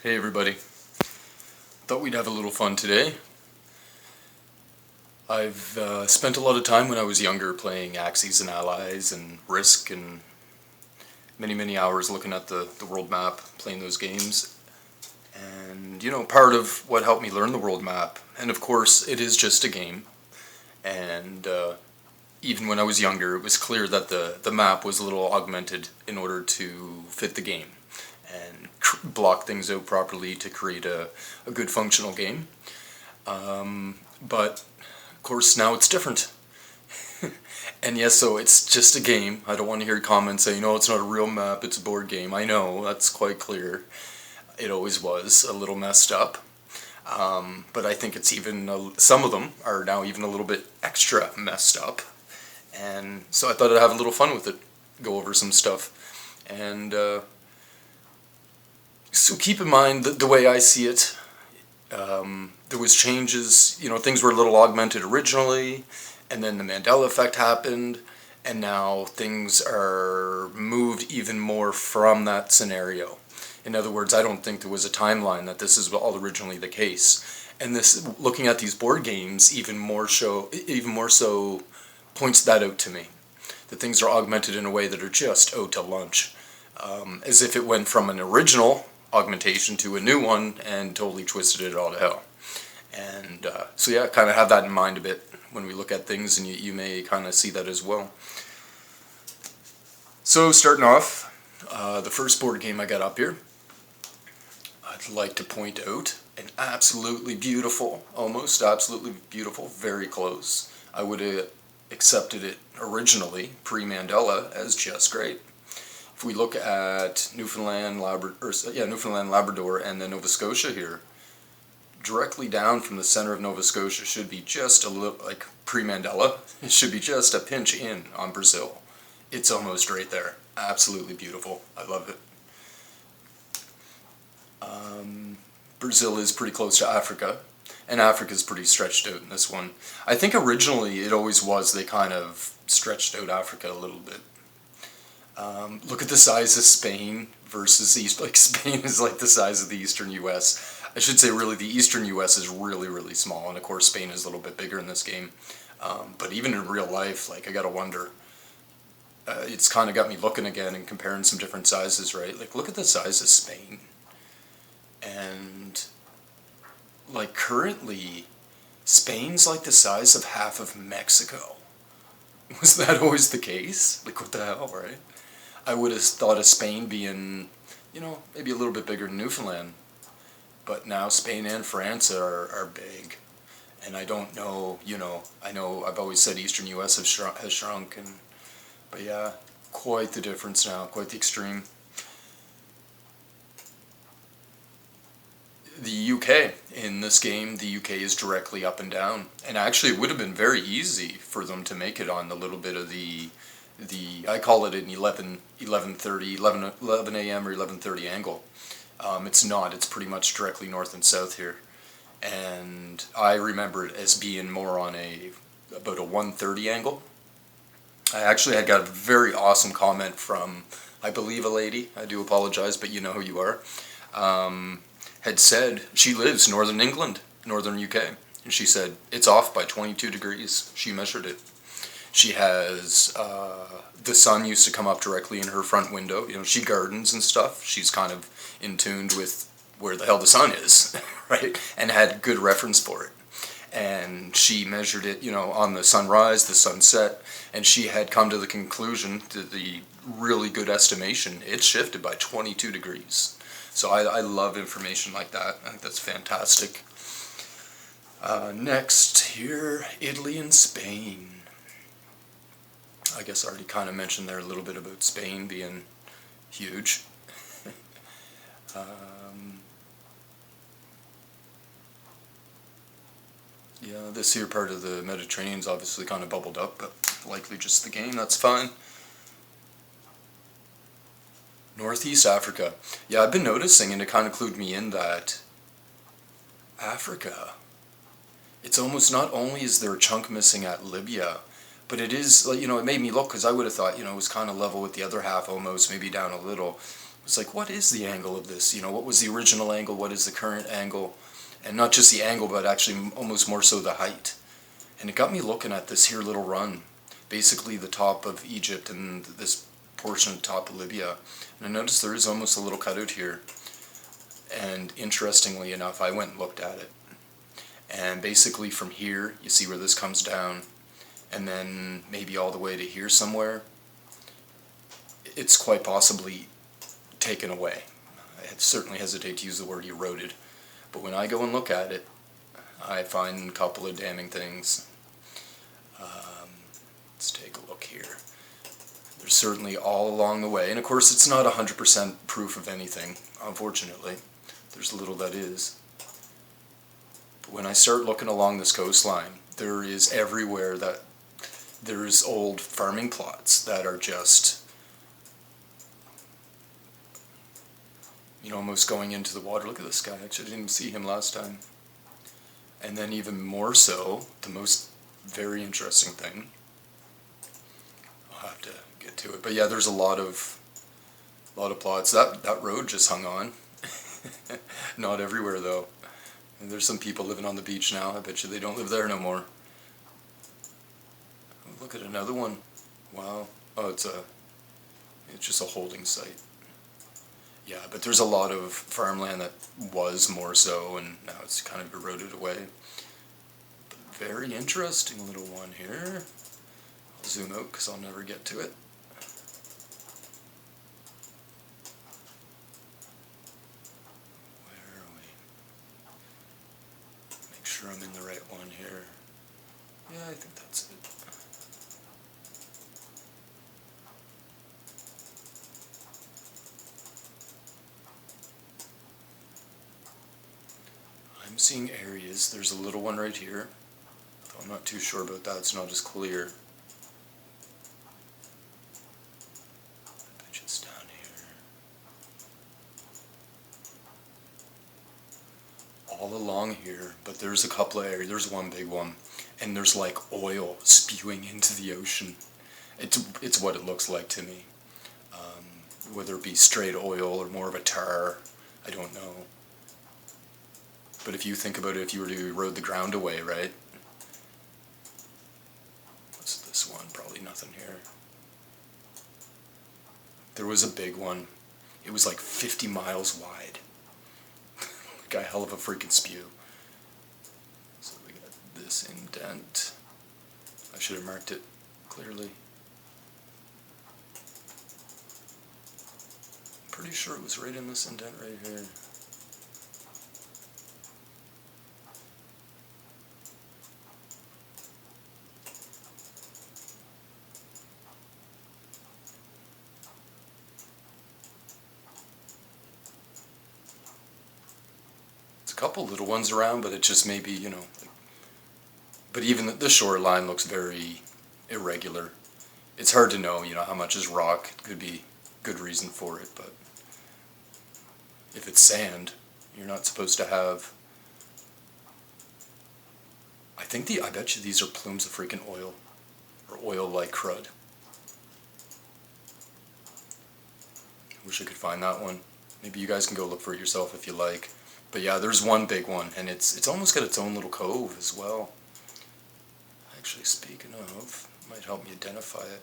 Hey everybody, thought we'd have a little fun today. I've spent a lot of time when I was younger playing Axes and Allies and Risk and many hours looking at the world map, playing those games. And, part of what helped me learn the world map, and of course it is just a game, and even when I was younger it was clear that the map was a little augmented in order to fit the game and block things out properly to create a good functional game. But of course now it's different. And yes, so it's just a game. I don't want to hear comments saying, "No, it's not a real map, it's a board game." I know, that's quite clear. It always was a little messed up. But I think it's even, some of them are now even a little bit extra messed up. And so I thought I'd have a little fun with it, go over some stuff. And so keep in mind that the way I see it, there was changes, things were a little augmented originally, and then the Mandela effect happened, and now things are moved even more from that scenario. In other words, I don't think there was a timeline that this is all originally the case. And this, looking at these board games, even more so points that out to me. That things are augmented in a way that are just out to lunch. As if it went from an original augmentation to a new one and totally twisted it all to hell. And so yeah, kind of have that in mind a bit when we look at things, and you may kind of see that as well. So starting off, the first board game I got up here, I'd like to point out an absolutely beautiful, almost absolutely beautiful, very close. I would have accepted it originally, pre-Mandela, as just great. If we look at Newfoundland, Labrador, and then Nova Scotia here, directly down from the center of Nova Scotia should be just a little, like pre-Mandela, it should be just a pinch in on Brazil. It's almost right there. Absolutely beautiful. I love it. Brazil is pretty close to Africa, and Africa's pretty stretched out in this one. I think originally it always was, they kind of stretched out Africa a little bit. Look at the size of Spain versus Spain is like the size of the eastern US. I should say really the eastern US is really small, and of course Spain is a little bit bigger in this game. But even in real life, I gotta wonder, it's kind of got me looking again and comparing some different sizes, right? Like, look at the size of Spain. And currently Spain's like the size of half of Mexico. Was that always the case? Like, what the hell, right? I would have thought of Spain being, maybe a little bit bigger than Newfoundland. But now Spain and France are big. And I don't know, I know I've always said Eastern US has shrunk. But yeah, quite the difference now, quite the extreme. The UK, in this game, the UK is directly up and down. And actually it would have been very easy for them to make it on the little bit of the I call it an 11 a.m. or 11:30 angle. It's not, it's pretty much directly north and south here. And I remember it as being more on about a 1:30 angle. I actually had got a very awesome comment from, I believe, a lady. I do apologize, but you know who you are. Had said she lives northern England, northern UK, and she said it's off by 22 degrees. She measured it. She has, the sun used to come up directly in her front window. She gardens and stuff. She's kind of in tune with where the hell the sun is, right? And had good reference for it. And she measured it, on the sunrise, the sunset, and she had come to the conclusion, to the really good estimation, it shifted by 22 degrees. So I love information like that. I think that's fantastic. Next here, Italy and Spain. I guess I already kind of mentioned there a little bit about Spain being huge. Yeah, this here part of the Mediterranean's obviously kind of bubbled up, but likely just the game, that's fine. Northeast Africa. Yeah, I've been noticing, and it kind of clued me in, that Africa, it's almost, not only is there a chunk missing at Libya, but it is, it made me look, because I would have thought, it was kind of level with the other half almost, maybe down a little. was like, what is the angle of this? You know, what was the original angle? What is the current angle? And not just the angle, but actually almost more so the height. And it got me looking at this here little run, basically the top of Egypt and this portion of the top of Libya. And I noticed there is almost a little cutout here. And interestingly enough, I went and looked at it. And basically from here, you see where this comes down, and then maybe all the way to here somewhere, it's quite possibly taken away. I certainly hesitate to use the word eroded, but when I go and look at it, I find a couple of damning things. Let's take a look here. There's certainly all along the way, and of course it's not 100% proof of anything, unfortunately. There's little that is. But when I start looking along this coastline, there is everywhere that there's old farming plots that are just, you know, almost going into the water. Look at this guy. Actually, I didn't even see him last time. And then even more so, the most very interesting thing, I'll have to get to it. But yeah, there's a lot of plots. That road just hung on. Not everywhere though. And there's some people living on the beach now. I bet you they don't live there no more. Look at another one. Wow. Oh, it's just a holding site. Yeah, but there's a lot of farmland that was more so, and now it's kind of eroded away. But very interesting little one here. I'll zoom out because I'll never get to it. Where are we? Make sure I'm in the right one here. Yeah, I think that's it. I'm seeing areas. There's a little one right here. Though I'm not too sure about that. It's not as clear. I bet it's down here. All along here, but there's a couple of areas. There's one big one, and there's like oil spewing into the ocean. It's what it looks like to me. Whether it be straight oil or more of a tar, I don't know. But if you think about it, if you were to erode the ground away, right? What's this one? Probably nothing here. There was a big one. It was like 50 miles wide. Like a hell of a freaking spew. So we got this indent. I should have marked it clearly. I'm pretty sure it was right in this indent right here. A couple little ones around, but it just maybe, you know, like, but even the shoreline looks very irregular. It's hard to know, you know, how much is rock. It could be good reason for it, but if it's sand, you're not supposed to have. I bet you these are plumes of freaking oil, or oil-like crud. I wish I could find that one. Maybe you guys can go look for it yourself if you like. But yeah, there's one big one, and it's almost got its own little cove as well. Actually, speaking of, might help me identify it.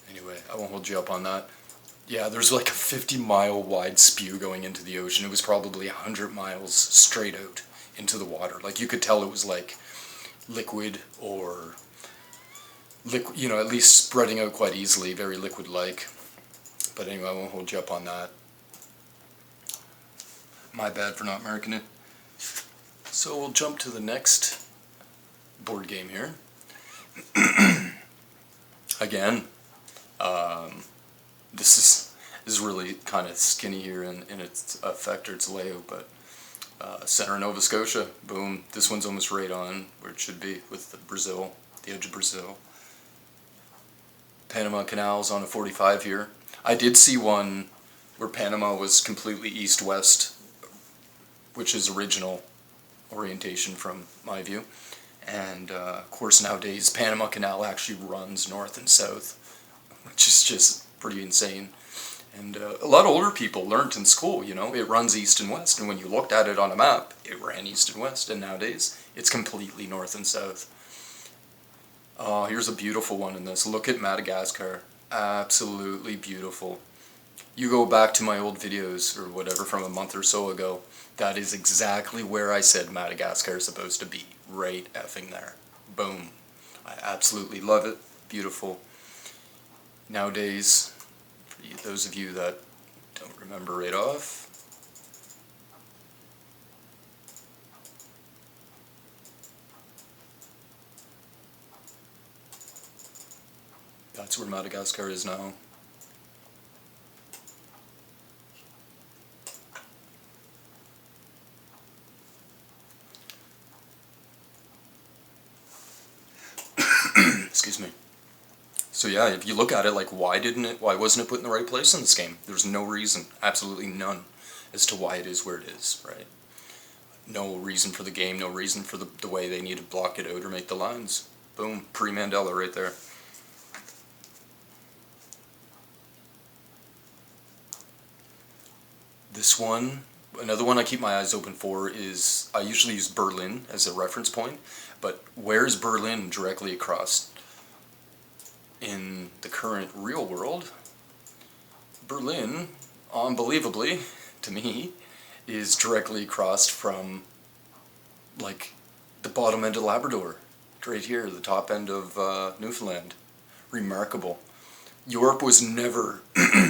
Anyway, I won't hold you up on that. Yeah, there's like a 50-mile wide spew going into the ocean. It was probably 100 miles straight out into the water. Like, you could tell it was like liquid or you know, at least spreading out quite easily, very liquid-like. But anyway, I won't hold you up on that. My bad for not marking it. So we'll jump to the next board game here. Again, this is really kind of skinny here in its effect or its layout, but center of Nova Scotia, boom. This one's almost right on where it should be with Brazil, the edge of Brazil. Panama Canal's on a 45 here. I did see one where Panama was completely east-west, which is original orientation from my view. And of course nowadays Panama Canal actually runs north and south, which is just pretty insane. And a lot of older people learned in school, you know, it runs east and west, and when you looked at it on a map, it ran east and west, and nowadays it's completely north and south. Oh, here's a beautiful one in this. Look at Madagascar. Absolutely beautiful. You go back to my old videos or whatever from a month or so ago, that is exactly where I said Madagascar is supposed to be. Right effing there. Boom. I absolutely love it. Beautiful. Nowadays, for those of you that don't remember right off, that's where Madagascar is now. Excuse me. So yeah, if you look at it, like, why wasn't it put in the right place in this game? There's no reason, absolutely none, as to why it is where it is, right? No reason for the game, no reason for the way they need to block it out or make the lines. Boom, pre-Mandela right there. This one, another one I keep my eyes open for is, I usually use Berlin as a reference point, but where's Berlin directly across? In the current real world, Berlin, unbelievably, to me, is directly across from, like, the bottom end of Labrador. Right here, the top end of Newfoundland. Remarkable. Europe was never,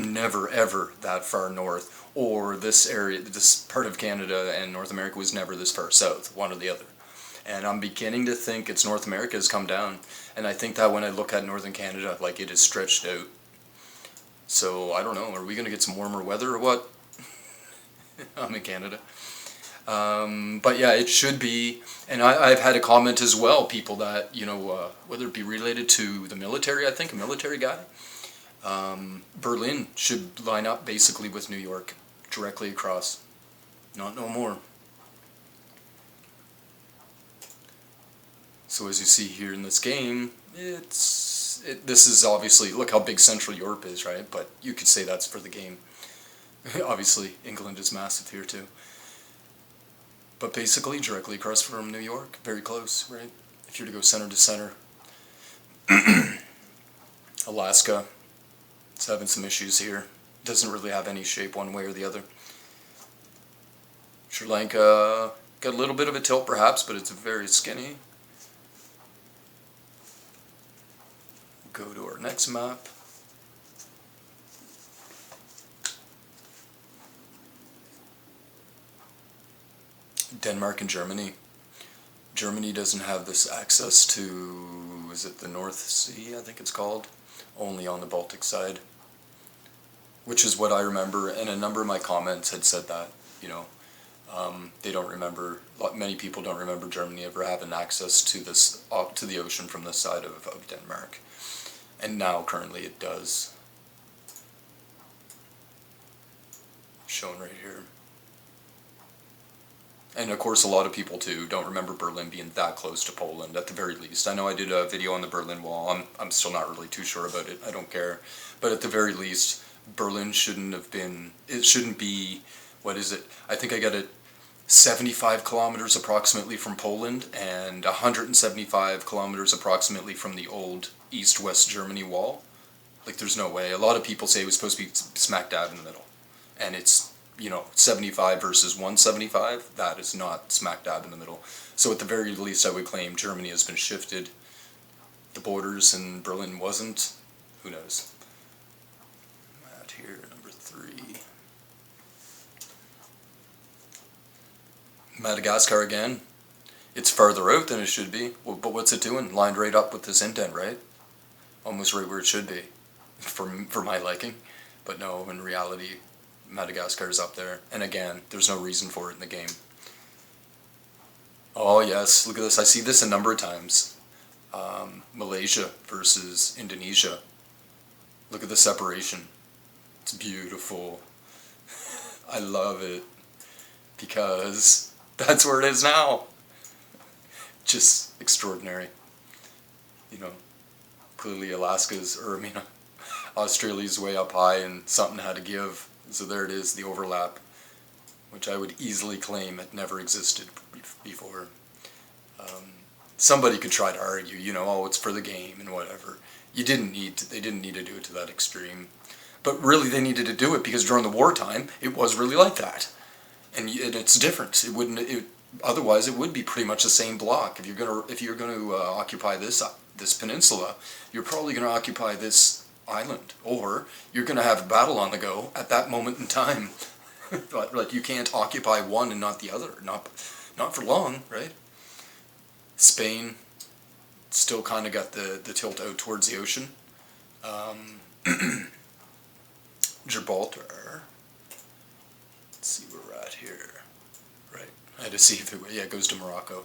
never, ever that far north, or this area, this part of Canada and North America was never this far south, one or the other. And I'm beginning to think it's North America has come down, and I think that when I look at northern Canada, like, it is stretched out. So, I don't know, are we going to get some warmer weather or what? I'm in Canada. But yeah, it should be, and I've had a comment as well, people that, you know, whether it be related to the military, I think, a military guy, Berlin should line up basically with New York, directly across, not no more. So as you see here in this game, this is obviously, look how big Central Europe is, right? But you could say that's for the game. Obviously, England is massive here too. But basically, directly across from New York, very close, right? If you're to go center to center. Alaska, it's having some issues here. Doesn't really have any shape one way or the other. Sri Lanka, got a little bit of a tilt perhaps, but it's very skinny. Go to our next map. Denmark and Germany. Germany doesn't have this access to, is it the North Sea, I think it's called? Only on the Baltic side. Which is what I remember, and a number of my comments had said that, you know, they don't remember, many people don't remember Germany ever having access to this, to the ocean from this side of Denmark. And now, currently, it does. Shown right here. And of course, a lot of people too don't remember Berlin being that close to Poland, at the very least. I know I did a video on the Berlin Wall. I'm still not really too sure about it. I don't care. But at the very least, Berlin shouldn't have been, it shouldn't be, what is it? I think I got it 75 kilometers approximately from Poland and 175 kilometers approximately from the old East-West Germany wall. Like, there's no way. A lot of people say it was supposed to be smack dab in the middle. And it's, you know, 75 versus 175. That is not smack dab in the middle. So at the very least, I would claim Germany has been shifted. The borders and Berlin wasn't. Who knows? Out here, number 3. Madagascar again. It's farther out than it should be. Well, but what's it doing? Lined right up with this indent, right? Almost right where it should be, for my liking. But no, in reality, Madagascar is up there. And again, there's no reason for it in the game. Oh yes, look at this. I see this a number of times. Malaysia versus Indonesia. Look at the separation. It's beautiful. I love it. Because That's where it is now. Just extraordinary. You know, clearly Australia's way up high and something had to give. So there it is, the overlap, which I would easily claim it never existed before. Somebody could try to argue, you know, oh, it's for the game and whatever. They didn't need to do it to that extreme. But really they needed to do it because during the wartime, it was really like that. And it's different. Otherwise it would be pretty much the same block. If you're gonna occupy this peninsula, you're probably gonna occupy this island, or you're gonna have a battle on the go at that moment in time. But like, you can't occupy one and not the other, not for long, right? Spain still kind of got the tilt out towards the ocean. Gibraltar. Let's see where we're at here. Right. I had to see if it goes to Morocco,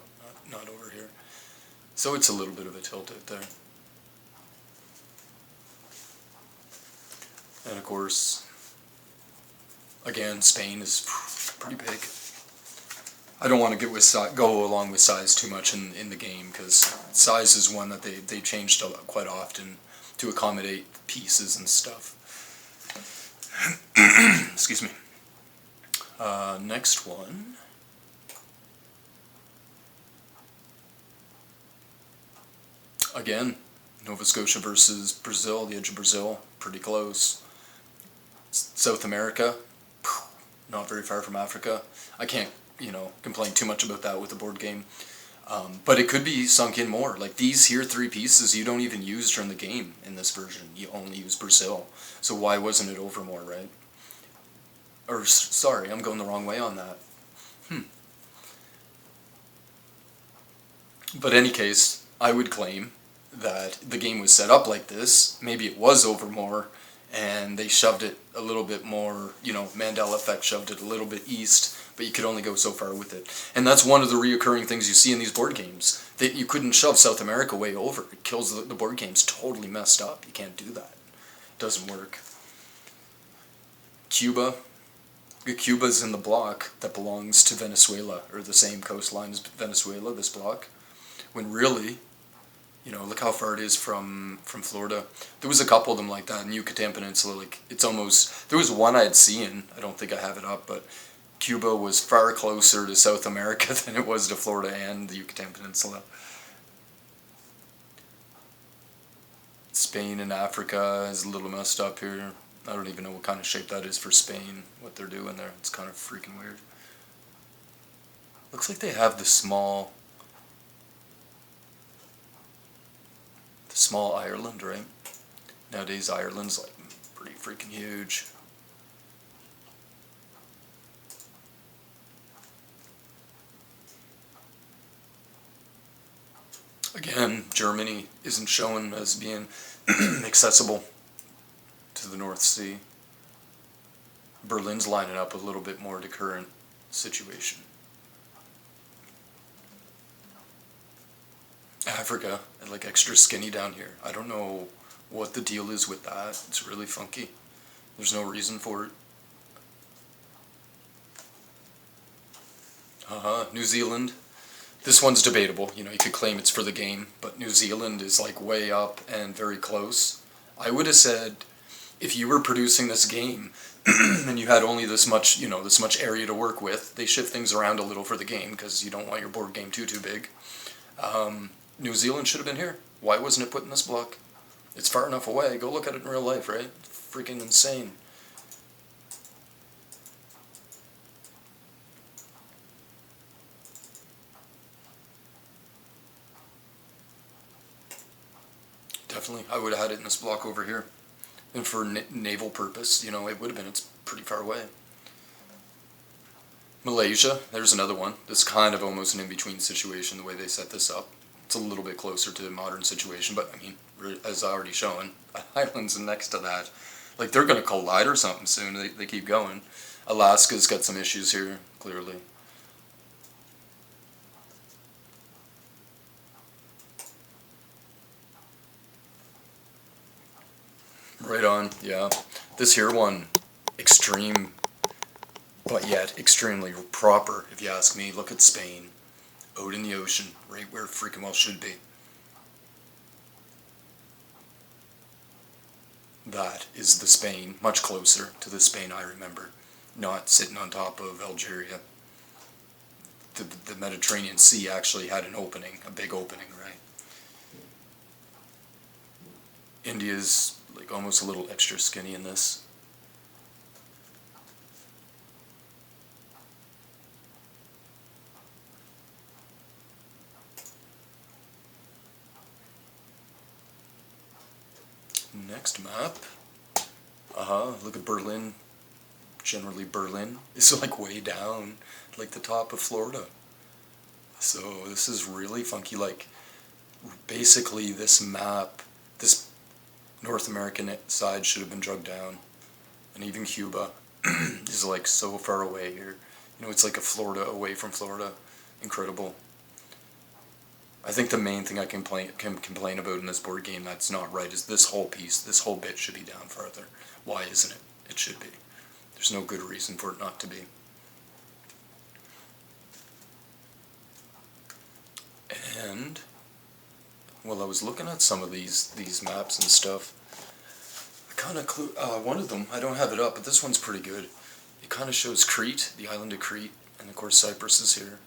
not over here. So it's a little bit of a tilt out there. And of course, again, Spain is pretty big. I don't want to go along with size too much in the game, because size is one that they changed quite often to accommodate pieces and stuff. Excuse me. Next one. Again, Nova Scotia versus Brazil, the edge of Brazil, pretty close. South America, not very far from Africa. I can't, complain too much about that with the board game. But it could be sunk in more. Like these here 3 pieces you don't even use during the game in this version. You only use Brazil. So why wasn't it over more, right? Or, sorry, I'm going the wrong way on that. But in any case, I would claim that the game was set up like this. Maybe it was over more, and they shoved it a little bit more, Mandela effect shoved it a little bit east, but you could only go so far with it. And that's one of the reoccurring things you see in these board games. That you couldn't shove South America way over. It kills the board games totally messed up. You can't do that. It doesn't work. Cuba's in the block that belongs to Venezuela, or the same coastline as Venezuela, this block. When really, look how far it is from Florida. There was a couple of them like that in Yucatan Peninsula. Like, it's almost, there was one I had seen, I don't think I have it up, but Cuba was far closer to South America than it was to Florida and the Yucatan Peninsula. Spain and Africa is a little messed up here. I don't even know what kind of shape that is for Spain, what they're doing there. It's kind of freaking weird. Looks like they have the small Ireland, right? Nowadays Ireland's like pretty freaking huge. Again, Germany isn't shown as being accessible to the North Sea. Berlin's lining up a little bit more to current situation. Africa, like extra skinny down here. I don't know what the deal is with that. It's really funky. There's no reason for it. New Zealand. This one's debatable. You could claim it's for the game, but New Zealand is like way up and very close. I would have said, if you were producing this game and you had only this much, this much area to work with, they shift things around a little for the game because you don't want your board game too big. New Zealand should have been here. Why wasn't it put in this block? It's far enough away. Go look at it in real life, right? Freaking insane. Definitely, I would have had it in this block over here. And for naval purpose, it would have been, it's pretty far away. Malaysia, there's another one. This kind of almost an in-between situation, the way they set this up. It's a little bit closer to the modern situation, but I mean, as I already shown, Ireland's next to that. Like, they're going to collide or something soon. They keep going. Alaska's got some issues here, clearly. Right on, yeah. This here one, extreme but yet extremely proper, if you ask me. Look at Spain, out in the ocean, right where it freaking well should be. That is the Spain, much closer to the Spain I remember, not sitting on top of Algeria. The Mediterranean Sea actually had an opening, a big opening, right? India's like almost a little extra skinny in this. Next map. Look at Berlin. Generally Berlin is like way down, like the top of Florida. So this is really funky. Like basically this map, this North American side should have been drugged down. And even Cuba is like so far away here. You know, it's like a Florida away from Florida. Incredible. I think the main thing I can complain about in this board game that's not right is this whole piece, this whole bit should be down farther. Why isn't it? It should be. There's no good reason for it not to be. And, well, I was looking at some of these maps and stuff. I kind of one of them, I don't have it up, but this one's pretty good. It kind of shows Crete, the island of Crete, and of course Cyprus is here.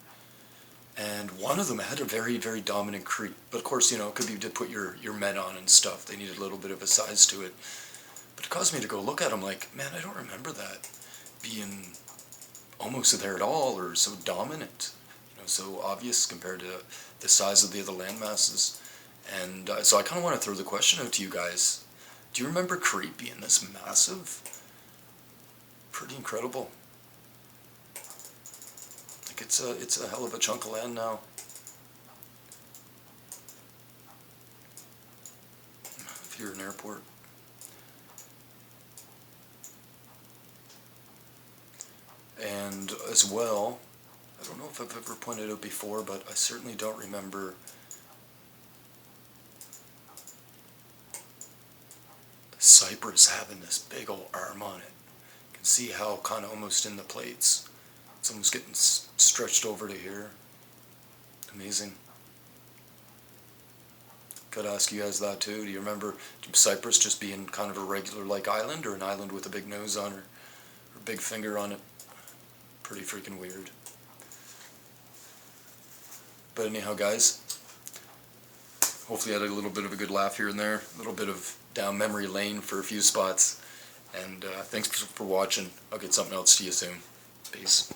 And one of them had a very, very dominant Crete. But of course, you know, it could be to put your men on and stuff. They needed a little bit of a size to it. But it caused me to go look at them like, man, I don't remember that being almost there at all or so dominant. You know, so obvious compared to the size of the other land masses. And so I kind of want to throw the question out to you guys. Do you remember Crete being this massive? Pretty incredible. Like it's a hell of a chunk of land now. If you're an airport. And as well, I don't know if I've ever pointed out before, but I certainly don't remember Cyprus having this big old arm on it. You can see how kind of almost in the plates. It's almost getting stretched over to here. Amazing. Gotta ask you guys that too. Do you remember Cyprus just being kind of a regular like island or an island with a big nose on her or big finger on it? Pretty freaking weird. But anyhow, guys, hopefully I had a little bit of a good laugh here and there, a little bit of down memory lane for a few spots. And thanks for watching. I'll get something else to you soon. Peace.